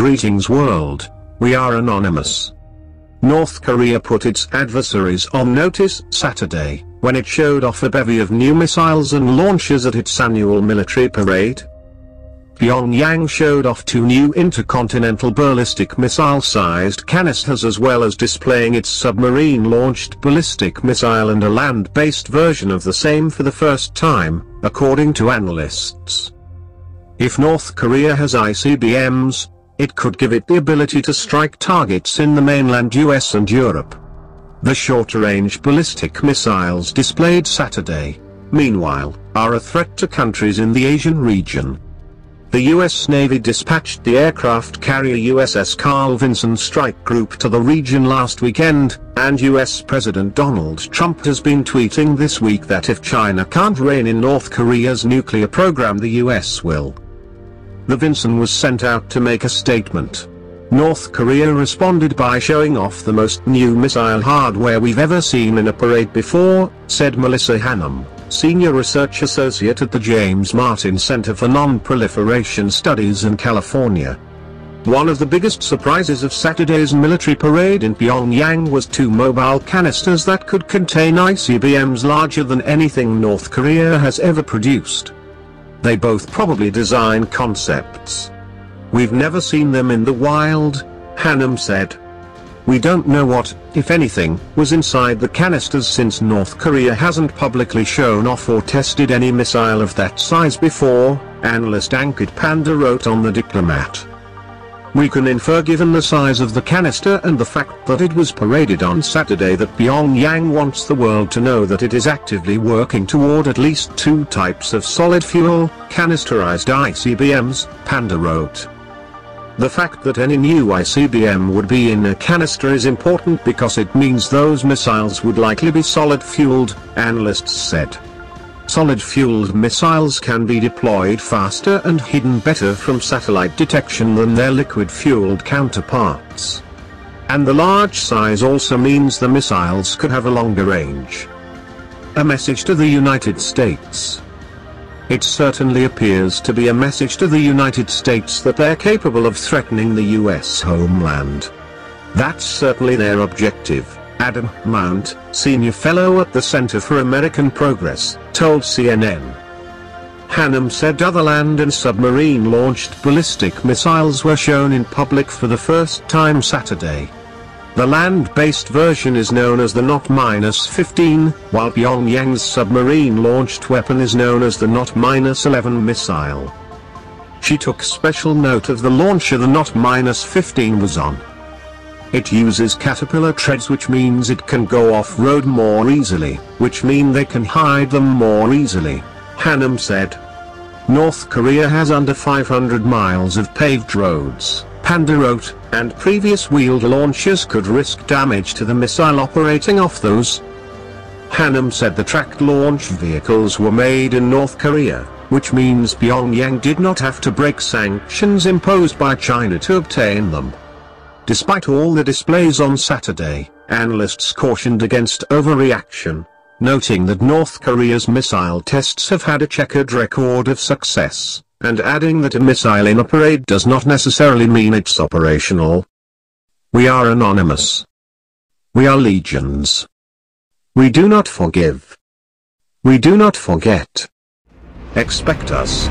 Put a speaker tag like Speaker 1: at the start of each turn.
Speaker 1: Greetings world, we are anonymous. North Korea put its adversaries on notice Saturday, when it showed off a bevy of new missiles and launches at its annual military parade. Pyongyang showed off 2 new intercontinental ballistic missile-sized canisters as well as displaying its submarine-launched ballistic missile and a land-based version of the same for the first time, according to analysts. If North Korea has ICBMs, it could give it the ability to strike targets in the mainland US and Europe. The short-range ballistic missiles displayed Saturday, meanwhile, are a threat to countries in the Asian region. The US Navy dispatched the aircraft carrier USS Carl Vinson Strike Group to the region last weekend, and US President Donald Trump has been tweeting this week that if China can't rein in North Korea's nuclear program, the US will. The Vinson was sent out to make a statement. North Korea responded by showing off the most new missile hardware we've ever seen in a parade before, said Melissa Hannum, Senior Research Associate at the James Martin Center for Non-Proliferation Studies in California. One of the biggest surprises of Saturday's military parade in Pyongyang was 2 mobile canisters that could contain ICBMs larger than anything North Korea has ever produced. They both probably design concepts. We've never seen them in the wild, Hannum said. We don't know what, if anything, was inside the canisters since North Korea hasn't publicly shown off or tested any missile of that size before, analyst Ankit Panda wrote on The Diplomat. We can infer, given the size of the canister and the fact that it was paraded on Saturday, that Pyongyang wants the world to know that it is actively working toward at least 2 types of solid fuel, canisterized ICBMs, Panda wrote. The fact that any new ICBM would be in a canister is important because it means those missiles would likely be solid-fueled, analysts said. Solid-fueled missiles can be deployed faster and hidden better from satellite detection than their liquid-fueled counterparts. And the large size also means the missiles could have a longer range. A message to the United States. It certainly appears to be a message to the United States that they're capable of threatening the US homeland. That's certainly their objective, Adam Mount, senior fellow at the Center for American Progress, told CNN. Hannum said other land and submarine-launched ballistic missiles were shown in public for the first time Saturday. The land-based version is known as the Not-15, while Pyongyang's submarine-launched weapon is known as the Not-11 missile. She took special note of the launcher the Not-15 was on. It uses caterpillar treads, which means it can go off-road more easily, which mean they can hide them more easily, Hannum said. North Korea has under 500 miles of paved roads, Panda wrote, and previous wheeled launchers could risk damage to the missile operating off those. Hannum said the tracked launch vehicles were made in North Korea, which means Pyongyang did not have to break sanctions imposed by China to obtain them. Despite all the displays on Saturday, analysts cautioned against overreaction, noting that North Korea's missile tests have had a checkered record of success, and adding that a missile in a parade does not necessarily mean it's operational. We are anonymous. We are legions. We do not forgive. We do not forget. Expect us.